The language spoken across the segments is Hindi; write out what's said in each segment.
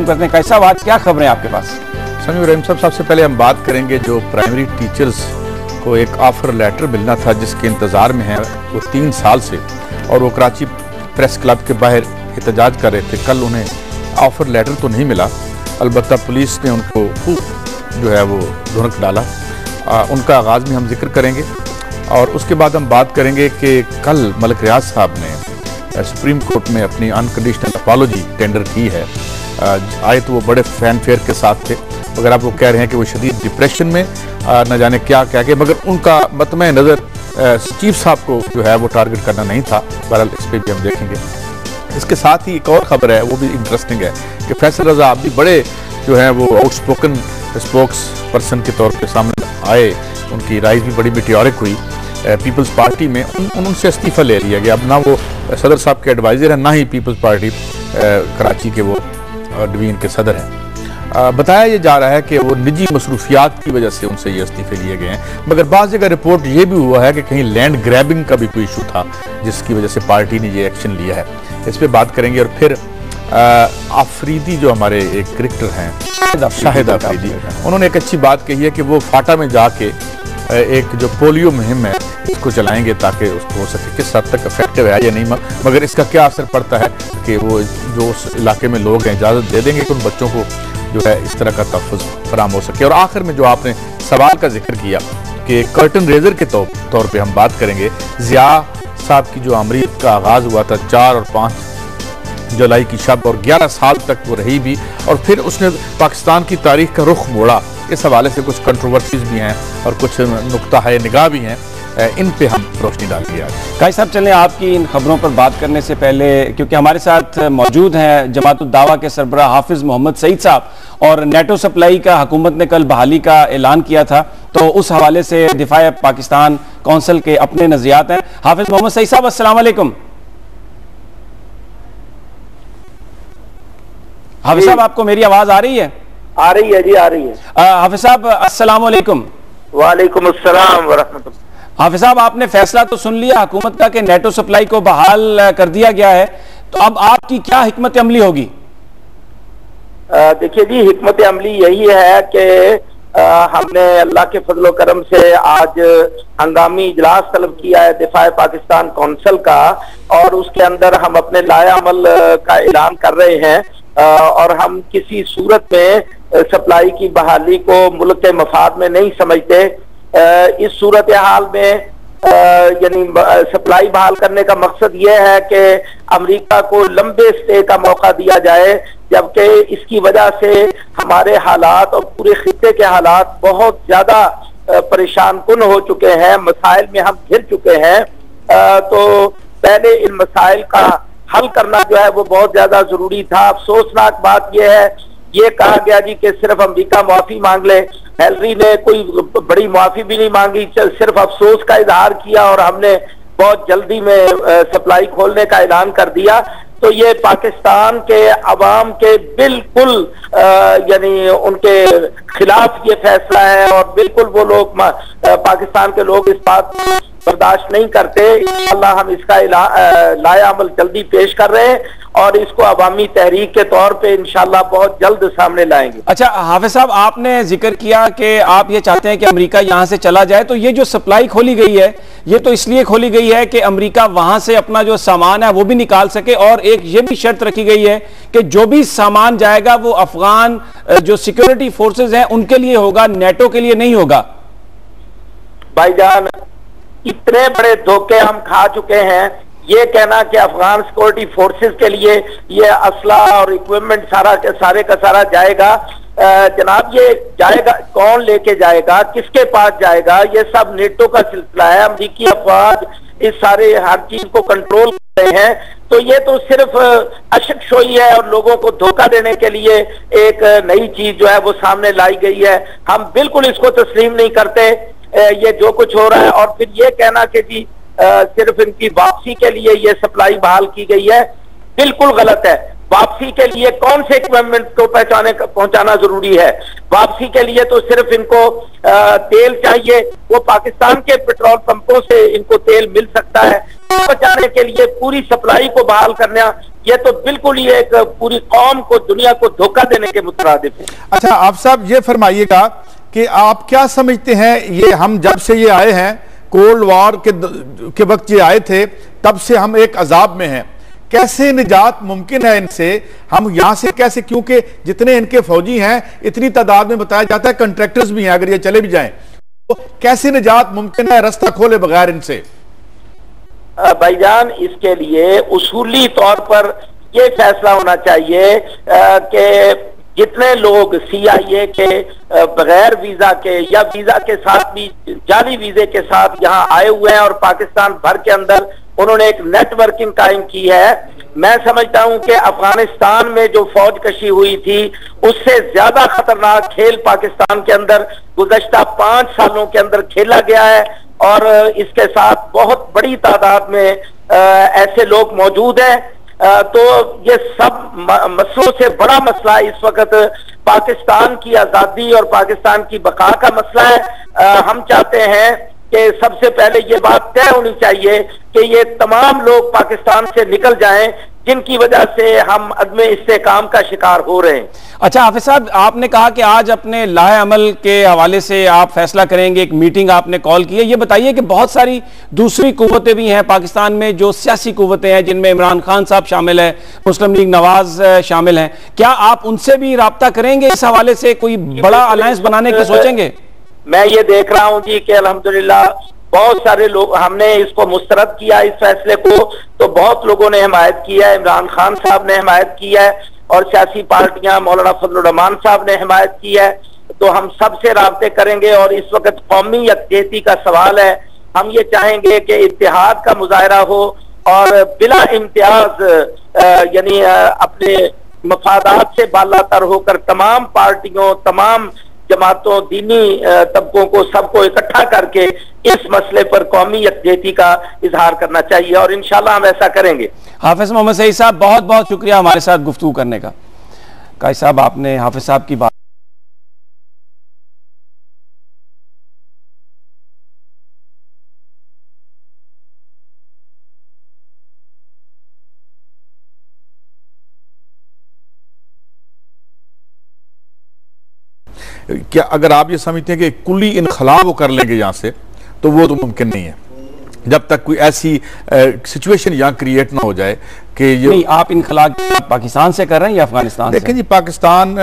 करते हैं। कैसा बात, क्या खबरें आपके पास? समीम इब्राहिम साहब, सबसे पहले हम बात करेंगे जो प्राइमरी टीचर्स को एक ऑफर लेटर मिलना था जिसके इंतज़ार में है वो 3 साल से, और वो कराची प्रेस क्लब के बाहर एहतजाज कर रहे थे। कल उन्हें ऑफर लेटर तो नहीं मिला, अलबत्ता पुलिस ने उनको खूब जो है वो धुनक डाला। उनका आगाज़ में हम जिक्र करेंगे और उसके बाद हम बात करेंगे कि कल मलिक रियाज साहब ने सुप्रीम कोर्ट में अपनी अनकंडीशनल अपॉलॉजी टेंडर की है। आए तो वो बड़े फैन फेयर के साथ थे, मगर आप वो कह रहे हैं कि वो शदीद डिप्रेशन में न जाने क्या कह के, मगर उनका मतमे नज़र चीफ साहब को जो है वो टारगेट करना नहीं था। बहरहाल इस पर भी हम देखेंगे। इसके साथ ही एक और खबर है, वो भी इंटरेस्टिंग है कि फैसल रजा आप भी बड़े जो है वो आउटस्पोकन स्पोक्स पर्सन के तौर पर सामने आए। उनकी राइज भी बड़ी मिटियोरिक हुई पीपल्स पार्टी में। उनसे इस्तीफ़ा ले लिया गया। अब ना वो सदर साहब के एडवाइज़र हैं, ना ही पीपल्स पार्टी कराची के वो डिवीजन के सदर हैं। बताया ये जा रहा है कि वो निजी मसरूफियात की वजह से उनसे ये इस्तीफे लिए गए हैं, मगर बाज़ जगह रिपोर्ट ये भी हुआ है कि कहीं लैंड ग्रैबिंग का भी कोई इशू था जिसकी वजह से पार्टी ने ये एक्शन लिया है। इस पर बात करेंगे। और फिर आफरीदी जो हमारे एक क्रिकेटर हैं शाहिद आफरीदी, उन्होंने एक अच्छी बात कही है कि वो फाटा में जाके एक जो पोलियो मुहिम है इसको चलाएंगे ताकि उसको हो सके। किस हद तक इफेक्टिव है या नहीं, मगर इसका क्या असर पड़ता है कि वो जो उस इलाके में लोग हैं इजाज़त दे देंगे कि उन बच्चों को जो है इस तरह का तहफ़्फ़ुज़ फराम हो सके। और आखिर में जो आपने सवाल का जिक्र किया कि कर्टन रेजर के तौर पर हम बात करेंगे। ज़िया साहब की जो अमरीत का आगाज़ हुआ था 4 और 5 जुलाई की शब, और 11 साल तक वो रही भी, और फिर उसने पाकिस्तान की तारीख का रुख मोड़ा। इस हवाले से कुछ कंट्रोवर्सीज भी हैं और कुछ नुक्ता है निगाह भी हैं, इन पे हम रोशनी डाल दिया। काई साहब, चलें आपकी इन खबरों पर बात करने से पहले, क्योंकि हमारे साथ मौजूद हैं जमातुद दावा के सरबराह हाफिज़ मोहम्मद सईद साहब, और नेटो सप्लाई का हुकूमत ने कल बहाली का ऐलान किया था, तो उस हवाले से दिफा पाकिस्तान कौंसिल के अपने नज़रियात हैं। हाफिज़ मोहम्मद सईद साहब, अस्सलाम वालेकुम। हाफिज़ साहब, आपको मेरी आवाज़ आ रही है? आ रही है जी, आ रही है। हाफिज़ साहब, अस्सलाम वालेकुम। वालेकुम अस्सलाम व रहमतुल्लाह। हाफिज़ साहब, आपने फैसला तो सुन लिया हुकूमत का कि नेटो सप्लाई को बहाल कर दिया गया है, तो अब आपकी क्या हिकमत अमली होगी? देखिए जी, हिकमत अमली यही है कि हमने अल्लाह के फजल करम से आज हंगामी इजलास तलब किया है दिफा पाकिस्तान कौंसिल का, और उसके अंदर हम अपने लायामल का ऐलान कर रहे हैं, और हम किसी सूरत में सप्लाई की बहाली को मुल्क के मफाद में नहीं समझते। इस सूरत हाल में यानी सप्लाई बहाल करने का मकसद यह है कि अमेरिका को लंबे स्टे का मौका दिया जाए, जबकि इसकी वजह से हमारे हालात और पूरे खित्ते के हालात बहुत ज्यादा परेशान कुन हो चुके हैं, मसाइल में हम घिर चुके हैं। तो पहले इन मसाइल का हल करना जो है वो बहुत ज्यादा जरूरी था। अफसोसनाक बात यह है, ये कहा गया जी कि सिर्फ अमेरिका माफी मांग ले। हेलरी ने कोई बड़ी माफी भी नहीं मांगी, सिर्फ अफसोस का इजहार किया, और हमने बहुत जल्दी में सप्लाई खोलने का ऐलान कर दिया। तो ये पाकिस्तान के अवाम के बिल्कुल यानी उनके खिलाफ ये फैसला है, और बिल्कुल वो लोग पाकिस्तान के लोग इस बात बर्दाश्त नहीं करते। इंशाअल्लाह हम इसका लाया अमल जल्दी पेश कर रहे हैं और इसको अवामी तहरीक के तौर पे इंशाअल्लाह बहुत जल्द सामने लाएंगे। अच्छा हाफिज साहब, आपने जिक्र किया कि आप ये चाहते हैं कि अमेरिका यहां से चला जाए, तो ये जो सप्लाई खोली गई है ये तो इसलिए खोली गई है कि अमेरिका वहां से अपना जो सामान है वो भी निकाल सके, और एक ये भी शर्त रखी गई है कि जो भी सामान जाएगा वो अफगान जो सिक्योरिटी फोर्सेज हैं उनके लिए होगा, नेटो के लिए नहीं होगा। भाईजान, इतने बड़े धोखे हम खा चुके हैं। ये कहना कि अफगान सिक्योरिटी फोर्सेस के लिए ये असला और इक्विपमेंट सारे का सारा जाएगा, जनाब ये जाएगा कौन लेके जाएगा, किसके पास जाएगा, ये सब नेटो का सिलसिला है। अमरीकी अफवाज इस सारे हर चीज को कंट्रोल कर रहे हैं। तो ये तो सिर्फ अशकशोई है और लोगों को धोखा देने के लिए एक नई चीज जो है वो सामने लाई गई है। हम बिल्कुल इसको तस्लीम नहीं करते ये जो कुछ हो रहा है। और फिर ये कहना कि जी सिर्फ इनकी वापसी के लिए ये सप्लाई बहाल की गई है, बिल्कुल गलत है। वापसी के लिए कौन से इक्विपमेंट को पहुंचाना जरूरी है। वापसी के लिए तो सिर्फ इनको तेल चाहिए, वो पाकिस्तान के पेट्रोल पंपों से इनको तेल मिल सकता है। बचाने के लिए पूरी सप्लाई को बहाल करना, ये तो बिल्कुल ही एक पूरी कौम को, दुनिया को धोखा देने के मुतरादिफ है। अच्छा, आप साहब ये फरमाइएगा कि आप क्या समझते हैं, ये हम जब से ये आए हैं, कोल्ड वॉर के वक्त ये आए थे, तब से हम एक अजाब में हैं, कैसे निजात मुमकिन है इनसे? हम यहां से कैसे, क्योंकि जितने इनके फौजी हैं इतनी तादाद में बताया जाता है कंट्रैक्टर्स भी हैं, अगर ये चले भी जाएं तो कैसे निजात मुमकिन है रास्ता खोले बगैर इनसे? भाईजान, इसके लिए उसूली तौर पर यह फैसला होना चाहिए कि जितने लोग CIA के बगैर वीजा के या वीजा के साथ भी जाली वीजे के साथ यहाँ आए हुए हैं और पाकिस्तान भर के अंदर उन्होंने एक नेटवर्किंग कायम की है, मैं समझता हूं कि अफगानिस्तान में जो फौज कशी हुई थी उससे ज्यादा खतरनाक खेल पाकिस्तान के अंदर गुज़श्ता 5 सालों के अंदर खेला गया है। और इसके साथ बहुत बड़ी तादाद में ऐसे लोग मौजूद हैं। तो ये सब मसलों से बड़ा मसला इस वक्त पाकिस्तान की आजादी और पाकिस्तान की बका का मसला है। हम चाहते हैं कि सबसे पहले ये बात तय होनी चाहिए कि ये तमाम लोग पाकिस्तान से निकल जाएं जिनकी वजह से हम अदमे इस्तेकाम का शिकार हो रहे हैं। अच्छा हाफिज साहब, आपने कहा कि आज अपने लाहे अमल के हवाले से आप फैसला करेंगे, एक मीटिंग आपने कॉल की है। ये बताइए कि बहुत सारी दूसरी कुव्वतें भी हैं पाकिस्तान में, जो सियासी कुव्वतें हैं, जिनमें इमरान खान साहब शामिल है, मुस्लिम लीग नवाज शामिल हैं, क्या आप उनसे भी राब्ता करेंगे? इस हवाले से कोई बड़ा अलायंस बनाने की सोचेंगे? मैं ये देख रहा हूं जी कि अल्हम्दुलिल्लाह बहुत सारे लोग, हमने इसको मुस्तरद किया इस फैसले को, तो बहुत लोगों ने हिमायत की है। इमरान खान साहब ने हिमायत की है और सियासी पार्टियां, मौलाना फजलुर रहमान साहब ने हिमायत की है। तो हम सबसे राब्ते करेंगे और इस वक्त कौमी यकजहती का सवाल है। हम ये चाहेंगे कि इत्तेहाद का मुजाहरा हो और बिला इम्तियाज यानी अपने मफादात से बालातर होकर तमाम पार्टियों, तमाम जमातों, दीनी तबकों को, सबको इकट्ठा करके इस मसले पर कौमी यकजहती का इजहार करना चाहिए और इंशाल्लाह हम ऐसा करेंगे। हाफिज मोहम्मद सईद साहब, बहुत बहुत शुक्रिया हमारे साथ गुफ्तगू करने का। काई साहब, आपने हाफिज साहब की बात क्या अगर आप ये समझते हैं कि कुल्ली इनखला वो कर लेंगे यहां से, तो वो तो मुमकिन नहीं है जब तक कोई ऐसी सिचुएशन यहाँ क्रिएट ना हो जाए कि ये नहीं। आप इनखला पाकिस्तान से कर रहे हैं या अफगानिस्तान से? देखें जी, पाकिस्तान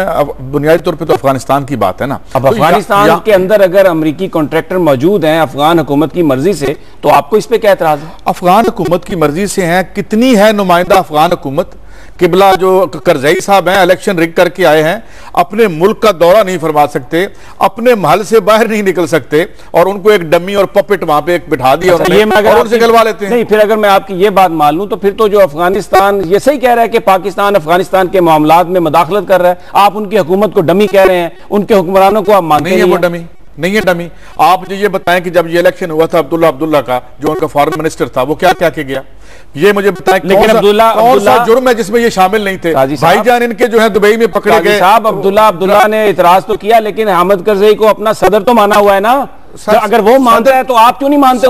बुनियादी तौर पे तो अफगानिस्तान की बात है ना। अब तो अफगानिस्तान के अंदर अगर अमेरिकी कॉन्ट्रैक्टर मौजूद हैं अफगान हुकूमत की मर्जी से, तो आपको इस पे क्या एतराज है? अफगान हुकूमत की मर्जी से हैं, कितनी है नुमाइंदा अफगान हुकूमत? किबला जो करजई साहब हैं, इलेक्शन रिग करके आए हैं, अपने मुल्क का दौरा नहीं फरमा सकते, अपने महल से बाहर नहीं निकल सकते, और उनको एक डमी और पपेट वहां पे एक बिठा दिया और उनसे गलवा लेते हैं। नहीं, फिर अगर मैं आपकी ये बात मान लूं तो फिर तो जो अफगानिस्तान ये सही कह रहा है कि पाकिस्तान अफगानिस्तान के मामलात में मदाखलत कर रहा है, आप उनकी हुकूमत को डमी कह रहे हैं, उनके हुक्मरानों को आप मानते नहीं है? वो डमी नहीं है, डमी। आप मुझे ये बताएं कि जब ये इलेक्शन हुआ था अब्दुल्ला का, जो उनका फॉरेन मिनिस्टर था, वो क्या क्या किया? ये मुझे बताएं। लेकिन कौन सा जुर्म है जिसमें ये शामिल नहीं थे? भाईजान इनके जो है दुबई में पकड़े गए। साहब, अब्दुल्ला ने इतराज तो किया, लेकिन हामिद करजई को अपना सदर तो माना हुआ है ना। अगर वो मानते हैं तो आप क्यों नहीं मानते?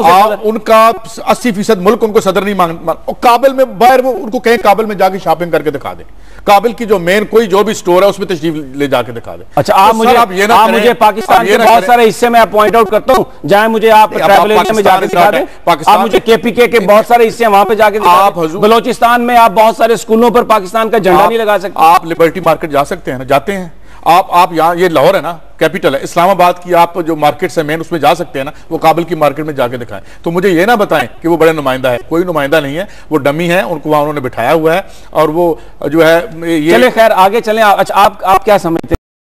उनका 80% मुल्क उनको सदर नहीं मान। काबिल में बाहर, वो उनको कहें काबिल में जाके शॉपिंग करके दिखा दे, काबिल की जो मेन कोई जो भी स्टोर है उसमें तशरीफ ले जाके दिखा दे। अच्छा, आप मुझे पाकिस्तान के बहुत सारे हिस्से में पॉइंट आउट करता हूं, जहां मुझे आप ट्रैवल एरिया में जाके दिखा दें। आप मुझे KPK के बहुत सारे हिस्से वहां पे जाके दिखा दें। बलोचिस्तान में आप बहुत सारे स्कूलों पर पाकिस्तान का झंडा नहीं लगा सकते। आप लिबर्टी मार्केट जा सकते हैं ना? जाते हैं आप यहाँ, ये लाहौर है ना, कैपिटल है, इस्लामाबाद की आप जो मार्केट है मेन, उसमें जा सकते हैं ना? वो काबिल की मार्केट में जाके दिखाएं। तो मुझे ये ना बताएं कि वो बड़े नुमाइंदा है, कोई नुमाइंदा नहीं है, वो डमी है, उनको वहां उन्होंने बिठाया हुआ है और वो जो है ये। चले खैर आगे चलें। अच्छा, आप क्या समझते हैं?